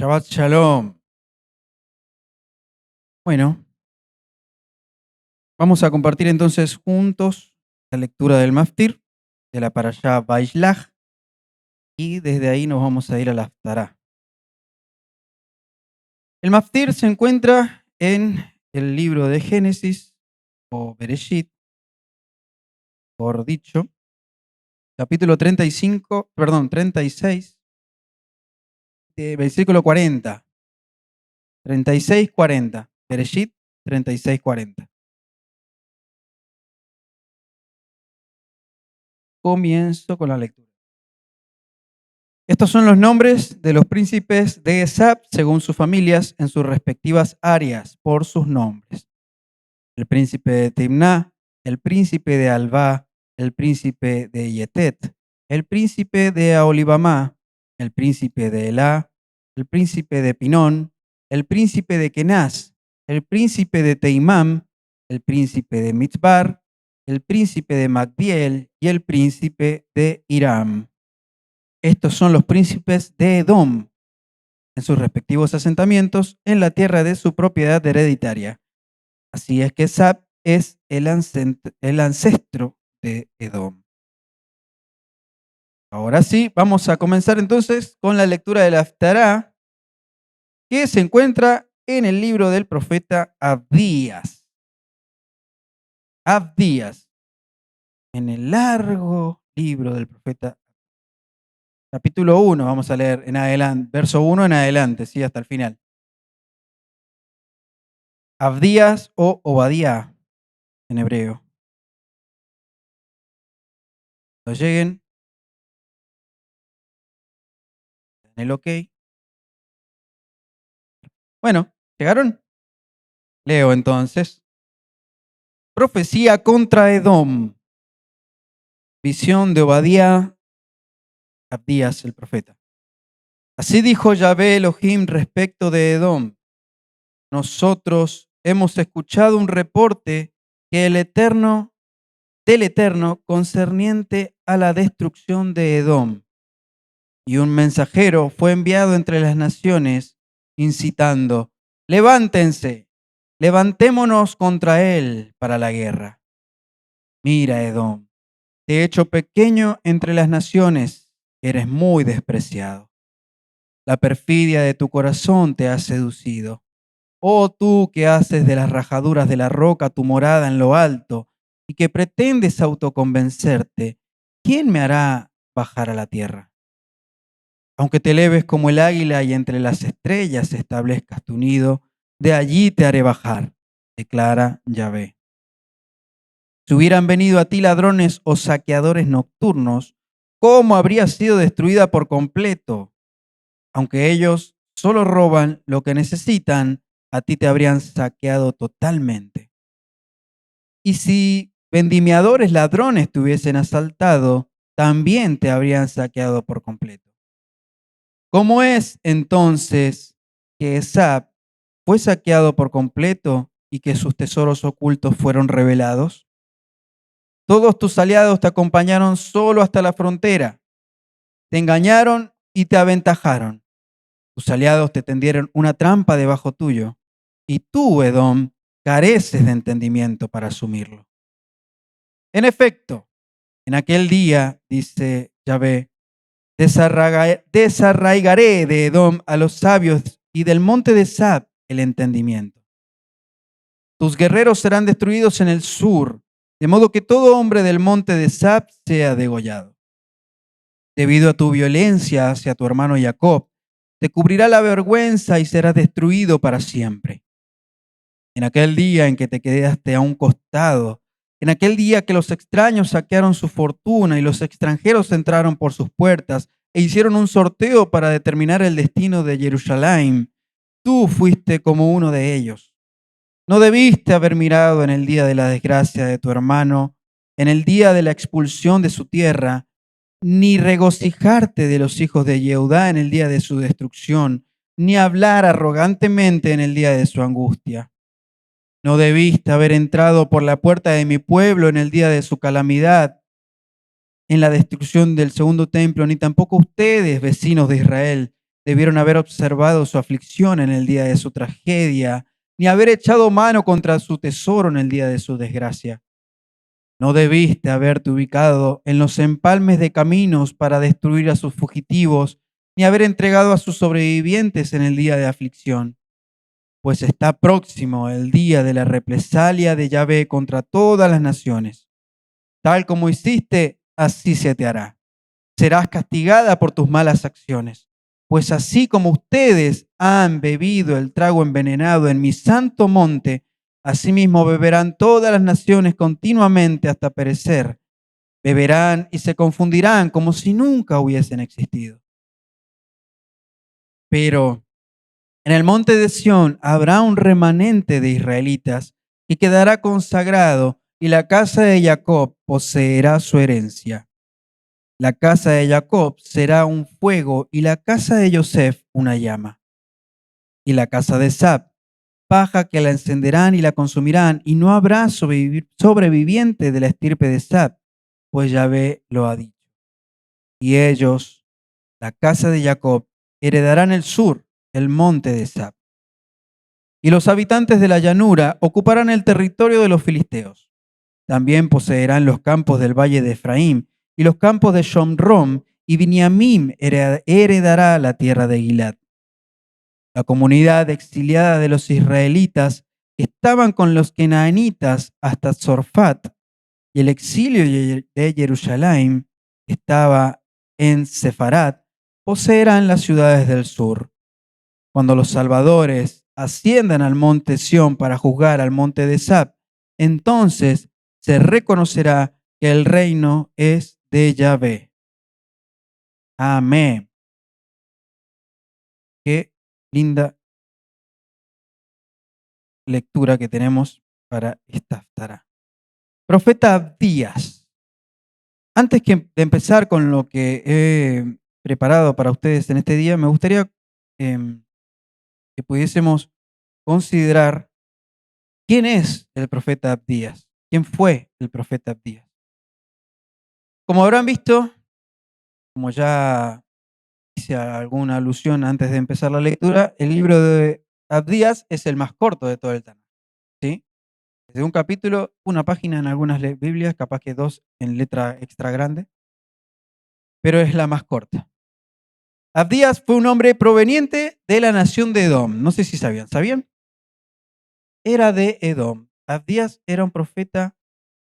Shabbat Shalom. Bueno, vamos a compartir entonces juntos la lectura del Maftir, de la Parashá Vaishlach, y desde ahí nos vamos a ir a la Haftará. El Maftir se encuentra en el libro de Génesis, o Bereshit, por dicho, capítulo 36, versículo 40. 36-40. Bereshit 36-40. Comienzo con la lectura. Estos son los nombres de los príncipes de Esab según sus familias en sus respectivas áreas por sus nombres. El príncipe de Timná, el príncipe de Alba, el príncipe de Yetet, el príncipe de Aholibamá, el príncipe de Elá, el príncipe de Pinón, el príncipe de Kenaz, el príncipe de Teimam, el príncipe de Mitzbar, el príncipe de Magdiel y el príncipe de Hiram. Estos son los príncipes de Edom en sus respectivos asentamientos en la tierra de su propiedad hereditaria. Así es que Esab es el ancestro de Edom. Ahora sí, vamos a comenzar entonces con la lectura de la Haftará, que se encuentra en el libro del profeta Abdías. Abdías, en el largo libro del profeta. Capítulo 1, vamos a leer en adelante, verso 1 en adelante, sí, hasta el final. Abdías o Obadía en hebreo. Cuando lleguen, en el OK. Bueno, ¿llegaron? Leo entonces. Profecía contra Edom. Visión de Obadía, Abdías el profeta. Así dijo Yahvé Elohim respecto de Edom. Nosotros hemos escuchado un reporte que del Eterno concerniente a la destrucción de Edom. Y un mensajero fue enviado entre las naciones incitando: levántense, levantémonos contra él para la guerra. Mira, Edom, te he hecho pequeño entre las naciones, eres muy despreciado. La perfidia de tu corazón te ha seducido. Oh tú que haces de las rajaduras de la roca tu morada en lo alto y que pretendes autoconvencerte, ¿quién me hará bajar a la tierra? Aunque te eleves como el águila y entre las estrellas establezcas tu nido, de allí te haré bajar, declara Yahvé. Si hubieran venido a ti ladrones o saqueadores nocturnos, ¿cómo habría sido destruida por completo? Aunque ellos solo roban lo que necesitan, a ti te habrían saqueado totalmente. Y si vendimiadores ladrones te hubiesen asaltado, también te habrían saqueado por completo. ¿Cómo es entonces que Esab fue saqueado por completo y que sus tesoros ocultos fueron revelados? Todos tus aliados te acompañaron solo hasta la frontera. Te engañaron y te aventajaron. Tus aliados te tendieron una trampa debajo tuyo. Y tú, Edom, careces de entendimiento para asumirlo. En efecto, en aquel día, dice Yahvé, desarraigaré de Edom a los sabios y del monte de Sab el entendimiento. Tus guerreros serán destruidos en el sur, de modo que todo hombre del monte de Sab sea degollado. Debido a tu violencia hacia tu hermano Jacob, te cubrirá la vergüenza y serás destruido para siempre. En aquel día en que te quedaste a un costado, en aquel día que los extraños saquearon su fortuna y los extranjeros entraron por sus puertas e hicieron un sorteo para determinar el destino de Jerusalén, tú fuiste como uno de ellos. No debiste haber mirado en el día de la desgracia de tu hermano, en el día de la expulsión de su tierra, ni regocijarte de los hijos de Yehudá en el día de su destrucción, ni hablar arrogantemente en el día de su angustia. No debiste haber entrado por la puerta de mi pueblo en el día de su calamidad, en la destrucción del segundo templo, ni tampoco ustedes, vecinos de Israel, debieron haber observado su aflicción en el día de su tragedia, ni haber echado mano contra su tesoro en el día de su desgracia. No debiste haberte ubicado en los empalmes de caminos para destruir a sus fugitivos, ni haber entregado a sus sobrevivientes en el día de aflicción, pues está próximo el día de la represalia de Yahvé contra todas las naciones. Tal como hiciste, así se te hará. Serás castigada por tus malas acciones, pues así como ustedes han bebido el trago envenenado en mi santo monte, asimismo beberán todas las naciones continuamente hasta perecer. Beberán y se confundirán como si nunca hubiesen existido. Pero en el monte de Sión habrá un remanente de israelitas que quedará consagrado, y la casa de Jacob poseerá su herencia. La casa de Jacob será un fuego, y la casa de Joseph una llama. Y la casa de Sab, paja que la encenderán y la consumirán, y no habrá sobreviviente de la estirpe de Sab, pues Yahvé lo ha dicho. Y ellos, la casa de Jacob, heredarán el sur, el monte de Sab. Y los habitantes de la llanura ocuparán el territorio de los filisteos. También poseerán los campos del valle de Efraín y los campos de Shomrom, y Biniamim heredará la tierra de Gilad. La comunidad exiliada de los israelitas estaban con los kenaanitas hasta Zorfat, y el exilio de Jerusalén estaba en Sefarat. Poseerán las ciudades del sur. Cuando los salvadores asciendan al monte Sión para juzgar al monte de Sab, entonces se reconocerá que el reino es de Yahvé. Amén. Qué linda lectura que tenemos para esta haftará. Profeta Abdías. Antes de empezar con lo que he preparado para ustedes en este día, me gustaría que pudiésemos considerar quién es el profeta Abdías, quién fue el profeta Abdías. Como habrán visto, como ya hice alguna alusión antes de empezar la lectura, el libro de Abdías es el más corto de todo el Tanaj, ¿sí? De un capítulo, una página en algunas Biblias, capaz que dos en letra extra grande, pero es la más corta. Abdías fue un hombre proveniente de la nación de Edom. No sé si sabían. ¿Sabían? Era de Edom. Abdías era un profeta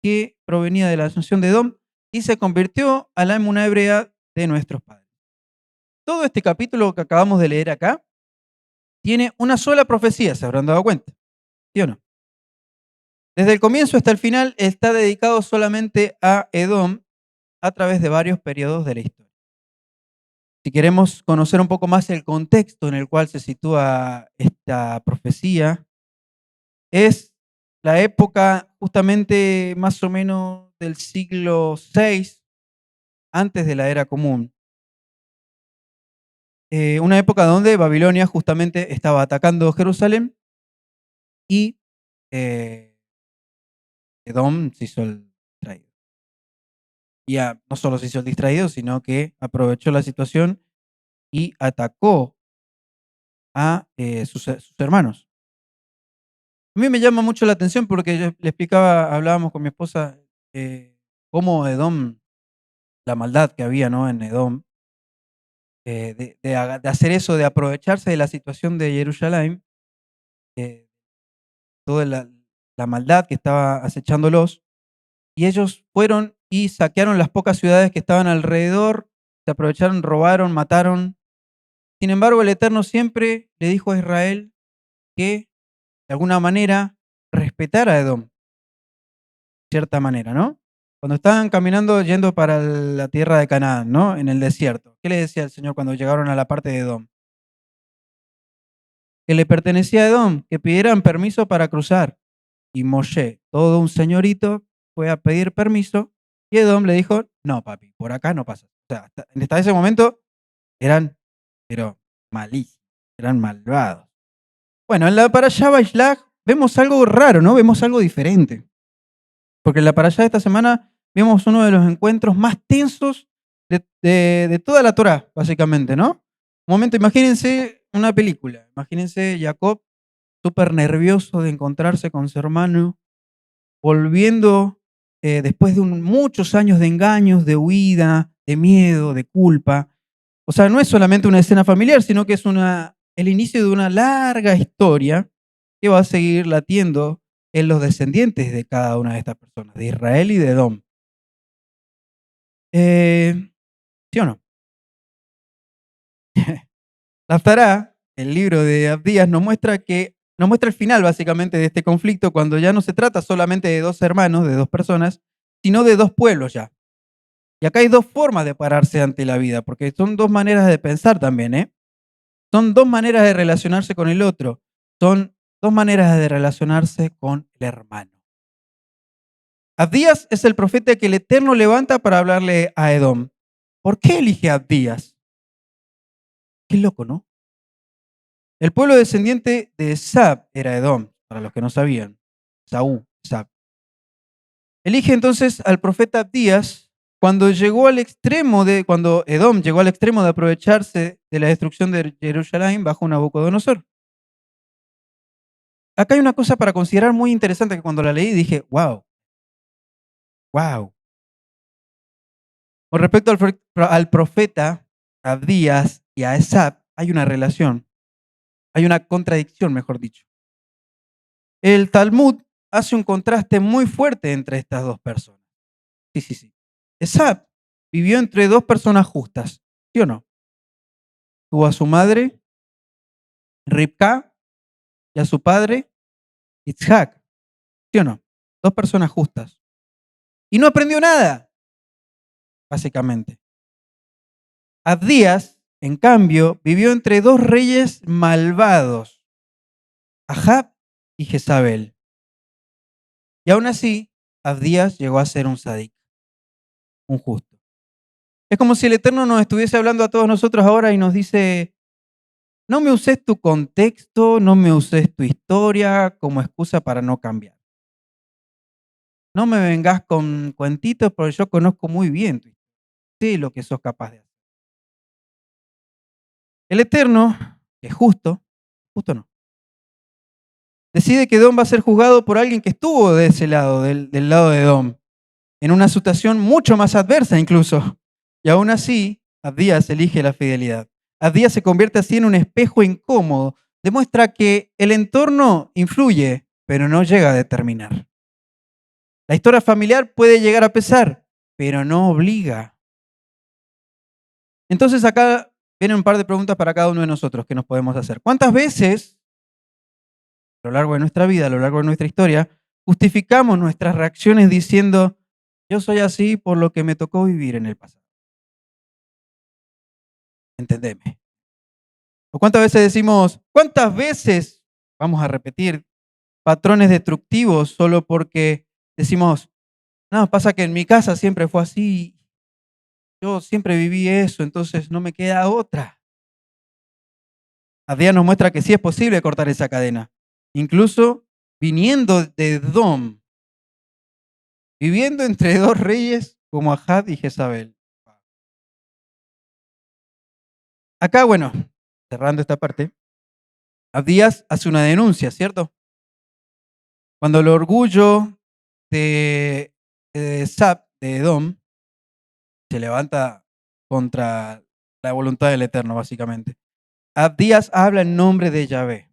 que provenía de la nación de Edom y se convirtió a la emuná hebrea de nuestros padres. Todo este capítulo que acabamos de leer acá tiene una sola profecía, se habrán dado cuenta, ¿sí o no? Desde el comienzo hasta el final está dedicado solamente a Edom a través de varios periodos de la historia. Si queremos conocer un poco más el contexto en el cual se sitúa esta profecía, es la época justamente más o menos del siglo VI antes de la era común. Una época donde Babilonia justamente estaba atacando Jerusalén y Edom se hizo el distraído. Y no solo se hizo el distraído, sino que aprovechó la situación y atacó a sus hermanos. A mí me llama mucho la atención porque yo le explicaba, hablábamos con mi esposa, cómo Edom, la maldad que había, ¿no?, en Edom, de hacer eso, de aprovecharse de la situación de Jerusalén, toda la maldad que estaba acechándolos, y ellos fueron y saquearon las pocas ciudades que estaban alrededor, se aprovecharon, robaron, mataron. Sin embargo, el Eterno siempre le dijo a Israel que, de alguna manera, respetara a Edom, de cierta manera, ¿no? Cuando estaban caminando yendo para la tierra de Canaán, ¿no?, en el desierto, ¿qué le decía el Señor cuando llegaron a la parte de Edom? Que le pertenecía a Edom, que pidieran permiso para cruzar. Y Moshe, todo un señorito, fue a pedir permiso y Edom le dijo, no, papi, por acá no pasa. O sea, hasta ese momento eran, pero malísimos, eran malvados. Bueno, en la parashá Vaishlach vemos algo raro, ¿no? Vemos algo diferente. Porque en la parashá de esta semana vemos uno de los encuentros más tensos de toda la Torá, básicamente, ¿no? Un momento, imagínense una película. Imagínense Jacob súper nervioso de encontrarse con su hermano, volviendo después de muchos años de engaños, de huida, de miedo, de culpa. O sea, no es solamente una escena familiar, sino que es el inicio de una larga historia que va a seguir latiendo en los descendientes de cada una de estas personas, de Israel y de Edom. ¿Sí o no? La Tará, el libro de Abdías, nos muestra el final básicamente de este conflicto cuando ya no se trata solamente de dos hermanos, de dos personas, sino de dos pueblos ya. Y acá hay dos formas de pararse ante la vida, porque son dos maneras de pensar también, ¿eh? Son dos maneras de relacionarse con el otro. Son dos maneras de relacionarse con el hermano. Abdías es el profeta que el Eterno levanta para hablarle a Edom. ¿Por qué elige a Abdías? Qué loco, ¿no? El pueblo descendiente de Esab era Edom, para los que no sabían. Saúl, Esab. Elige entonces al profeta Abdías cuando Edom llegó al extremo de aprovecharse de la destrucción de Jerusalén bajo Nabucodonosor. Acá hay una cosa para considerar muy interesante que cuando la leí dije, wow, wow. Con respecto al profeta Abdías y a Esab, hay una relación, hay una contradicción, mejor dicho. El Talmud hace un contraste muy fuerte entre estas dos personas. Sí, sí, sí. Esab vivió entre dos personas justas, ¿sí o no? Tuvo a su madre, Ribka, y a su padre, Itzhak, ¿sí o no? Dos personas justas. Y no aprendió nada, básicamente. Abdías, en cambio, vivió entre dos reyes malvados, Ahab y Jezabel. Y aún así, Abdías llegó a ser un sadik, un justo. Es como si el Eterno nos estuviese hablando a todos nosotros ahora y nos dice, no me uses tu contexto, no me uses tu historia como excusa para no cambiar. No me vengas con cuentitos porque yo conozco muy bien tu historia. Sé lo que sos capaz de hacer. El Eterno, que es justo, justo no, decide que Edom va a ser juzgado por alguien que estuvo de ese lado, del lado de Edom, en una situación mucho más adversa incluso. Y aún así, Abdías elige la fidelidad. Abdías se convierte así en un espejo incómodo. Demuestra que el entorno influye, pero no llega a determinar. La historia familiar puede llegar a pesar, pero no obliga. Entonces acá vienen un par de preguntas para cada uno de nosotros que nos podemos hacer. ¿Cuántas veces a lo largo de nuestra vida, a lo largo de nuestra historia, justificamos nuestras reacciones diciendo, yo soy así por lo que me tocó vivir en el pasado? Entendeme. ¿O cuántas veces decimos, cuántas veces vamos a repetir patrones destructivos solo porque decimos, no, pasa que en mi casa siempre fue así, yo siempre viví eso, entonces no me queda otra? Abdías nos muestra que sí es posible cortar esa cadena, incluso viniendo de Edom, viviendo entre dos reyes como Ahab y Jezabel. Acá, bueno, cerrando esta parte, Abdías hace una denuncia, ¿cierto? Cuando el orgullo de Sab, de Edom, se levanta contra la voluntad del Eterno, básicamente. Abdías habla en nombre de Yahvé.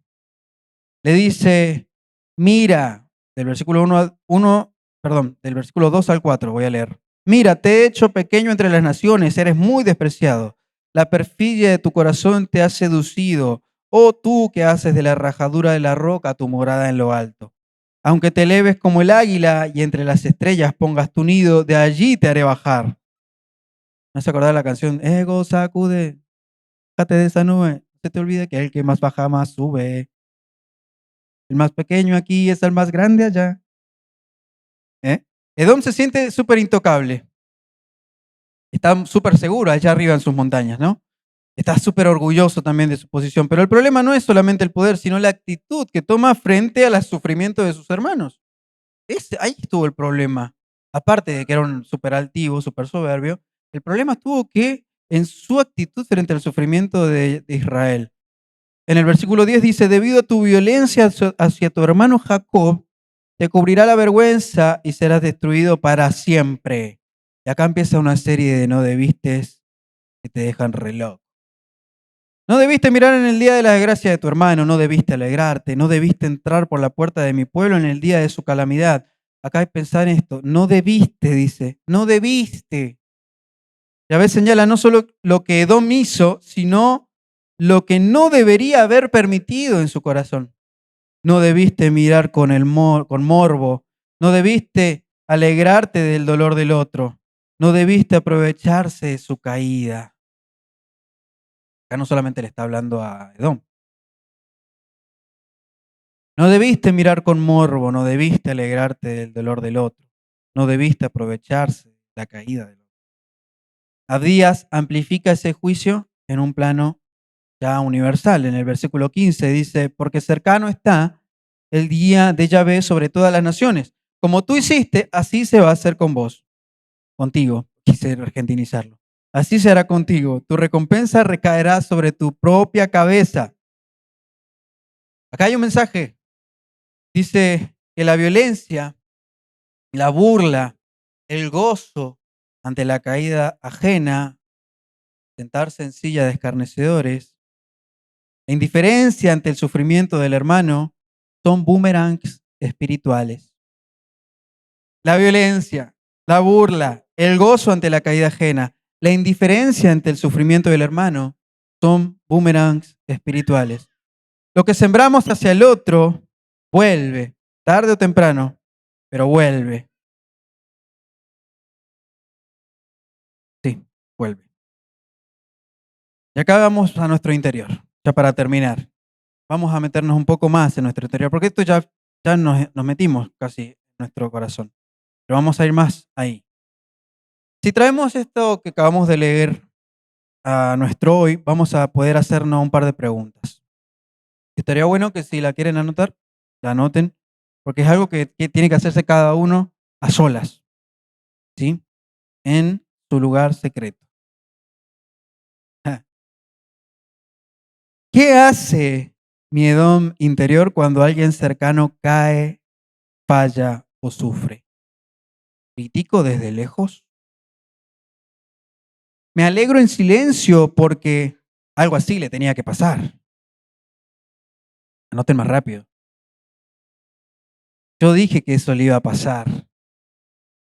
Le dice, mira, del versículo 1, perdón, del versículo 2 al 4, voy a leer. Mira, te he hecho pequeño entre las naciones, eres muy despreciado. La perfidia de tu corazón te ha seducido, oh tú que haces de la rajadura de la roca tu morada en lo alto. Aunque te eleves como el águila y entre las estrellas pongas tu nido, de allí te haré bajar. ¿No se acordar la canción? Ego, sacude, bájate de esa nube. No se te olvide que el que más baja más sube. El más pequeño aquí es el más grande allá. ¿Eh? Edom se siente súper intocable. Está súper seguro allá arriba en sus montañas, ¿no? Está súper orgulloso también de su posición. Pero el problema no es solamente el poder, sino la actitud que toma frente al sufrimiento de sus hermanos. Ahí estuvo el problema. Aparte de que era un súper altivo, súper soberbio, el problema estuvo que en su actitud frente al sufrimiento de Israel. En el versículo 10 dice, debido a tu violencia hacia tu hermano Jacob, te cubrirá la vergüenza y serás destruido para siempre. Y acá empieza una serie de no debistes que te dejan reloj. No debiste mirar en el día de la desgracia de tu hermano, no debiste alegrarte, no debiste entrar por la puerta de mi pueblo en el día de su calamidad. Acá hay que pensar en esto, no debiste, dice, no debiste. Yahvé señala no solo lo que Edom hizo, sino lo que no debería haber permitido en su corazón. No debiste mirar con morbo, no debiste alegrarte del dolor del otro, no debiste aprovecharse de su caída. Acá no solamente le está hablando a Edom. No debiste mirar con morbo, no debiste alegrarte del dolor del otro, no debiste aprovecharse de la caída del otro. Abdías amplifica ese juicio en un plano ya universal. En el versículo 15 dice, porque cercano está el día de Yahvé sobre todas las naciones. Como tú hiciste, así se va a hacer con vos, contigo. Quise argentinizarlo. Así será contigo. Tu recompensa recaerá sobre tu propia cabeza. Acá hay un mensaje. Dice que la violencia, la burla, el gozo ante la caída ajena, sentarse en silla de escarnecedores, la indiferencia ante el sufrimiento del hermano son boomerangs espirituales. La violencia, la burla, el gozo ante la caída ajena, la indiferencia ante el sufrimiento del hermano son boomerangs espirituales. Lo que sembramos hacia el otro vuelve, tarde o temprano, pero vuelve. Sí, vuelve. Y acá vamos a nuestro interior, ya para terminar. Vamos a meternos un poco más en nuestro interior, porque esto ya nos metimos casi en nuestro corazón, pero vamos a ir más ahí. Si traemos esto que acabamos de leer a nuestro hoy, vamos a poder hacernos un par de preguntas. Estaría bueno que si la quieren anotar, la anoten, porque es algo que tiene que hacerse cada uno a solas, ¿sí? En su lugar secreto. ¿Qué hace mi Edom interior cuando alguien cercano cae, falla o sufre? ¿Critico desde lejos? ¿Me alegro en silencio porque algo así le tenía que pasar? Anoten más rápido. Yo dije que eso le iba a pasar.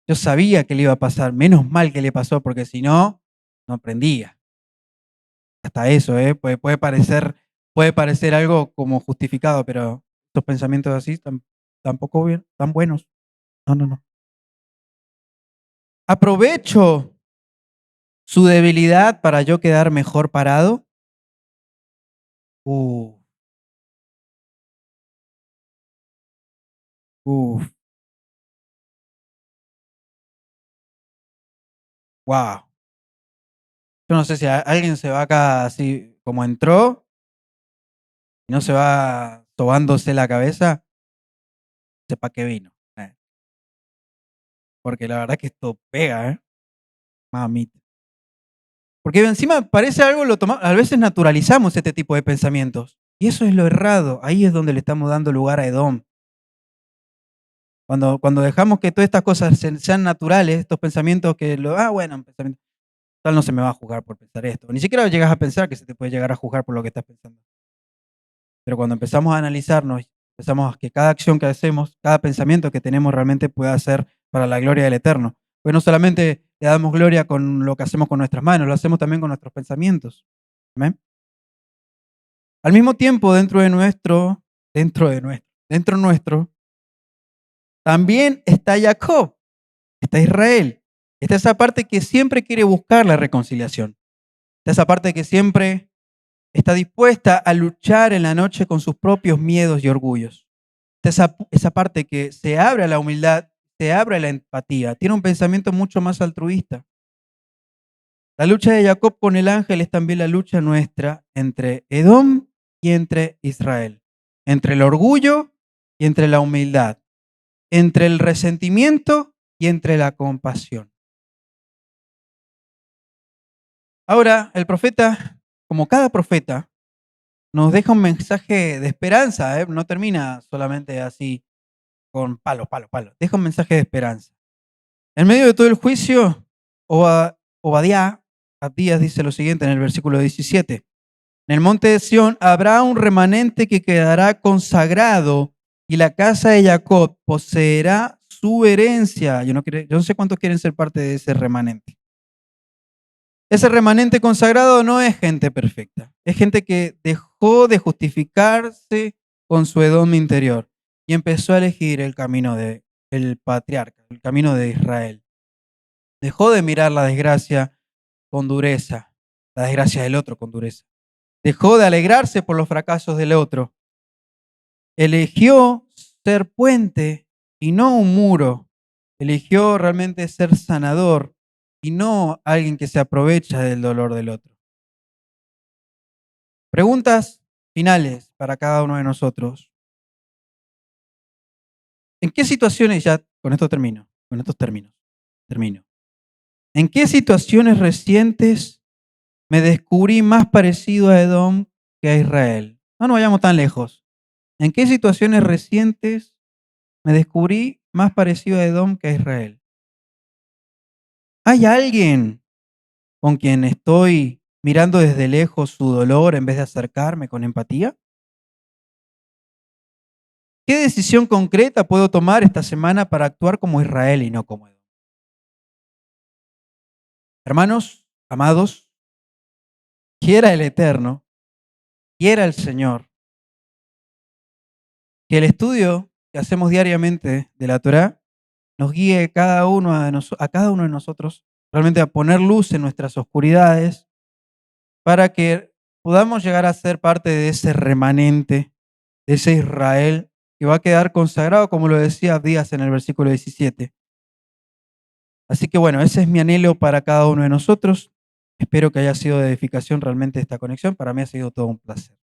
Yo sabía que le iba a pasar. Menos mal que le pasó porque si no, no aprendía. Hasta eso, ¿eh? Puede parecer algo como justificado, pero estos pensamientos así tampoco bien, tan buenos. No, no, no. Aprovecho su debilidad para yo quedar mejor parado. Uf, uf, wow. Yo no sé si alguien se va acá así como entró y no se va sobándose la cabeza, sepa qué vino. Porque la verdad que esto pega, ¿eh? Mamita. Porque encima parece algo, a veces naturalizamos este tipo de pensamientos. Y eso es lo errado. Ahí es donde le estamos dando lugar a Edom. Cuando dejamos que todas estas cosas sean naturales, estos pensamientos bueno, pensamiento, tal no se me va a juzgar por pensar esto. Ni siquiera llegas a pensar que se te puede llegar a juzgar por lo que estás pensando. Pero cuando empezamos a analizarnos, empezamos a que cada acción que hacemos, cada pensamiento que tenemos realmente pueda ser para la gloria del Eterno. Pues no solamente le damos gloria con lo que hacemos con nuestras manos, lo hacemos también con nuestros pensamientos. ¿Amén? Al mismo tiempo, dentro nuestro, también está Jacob, está Israel. Está esa parte que siempre quiere buscar la reconciliación. Está esa parte que siempre está dispuesta a luchar en la noche con sus propios miedos y orgullos. Está esa parte que se abre a la humildad, se abre a la empatía, tiene un pensamiento mucho más altruista. La lucha de Jacob con el ángel es también la lucha nuestra entre Edom y entre Israel, entre el orgullo y entre la humildad, entre el resentimiento y entre la compasión. Ahora, el profeta, como cada profeta, nos deja un mensaje de esperanza, ¿eh? No termina solamente así con palo, palo, palo. Deja un mensaje de esperanza. En medio de todo el juicio, Abdías dice lo siguiente en el versículo 17. En el monte de Sión habrá un remanente que quedará consagrado y la casa de Jacob poseerá su herencia. Yo no sé cuántos quieren ser parte de ese remanente. Ese remanente consagrado no es gente perfecta, es gente que dejó de justificarse con su Edom interior y empezó a elegir el camino del patriarca, el camino de Israel. Dejó de mirar la desgracia con dureza, la desgracia del otro con dureza. Dejó de alegrarse por los fracasos del otro. Eligió ser puente y no un muro. Eligió realmente ser sanador y no alguien que se aprovecha del dolor del otro. Preguntas finales para cada uno de nosotros. ¿En qué situaciones, ya con esto termino, con estos términos, termino? ¿En qué situaciones recientes me descubrí más parecido a Edom que a Israel? No nos vayamos tan lejos. ¿En qué situaciones recientes me descubrí más parecido a Edom que a Israel? ¿Hay alguien con quien estoy mirando desde lejos su dolor en vez de acercarme con empatía? ¿Qué decisión concreta puedo tomar esta semana para actuar como Israel y no como Edom? Hermanos, amados, quiera el Eterno, quiera el Señor, que el estudio que hacemos diariamente de la Torá nos guíe a cada uno de nosotros realmente a poner luz en nuestras oscuridades para que podamos llegar a ser parte de ese remanente, de ese Israel que va a quedar consagrado, como lo decía Díaz en el versículo 17. Así que bueno, ese es mi anhelo para cada uno de nosotros. Espero que haya sido de edificación realmente esta conexión. Para mí ha sido todo un placer.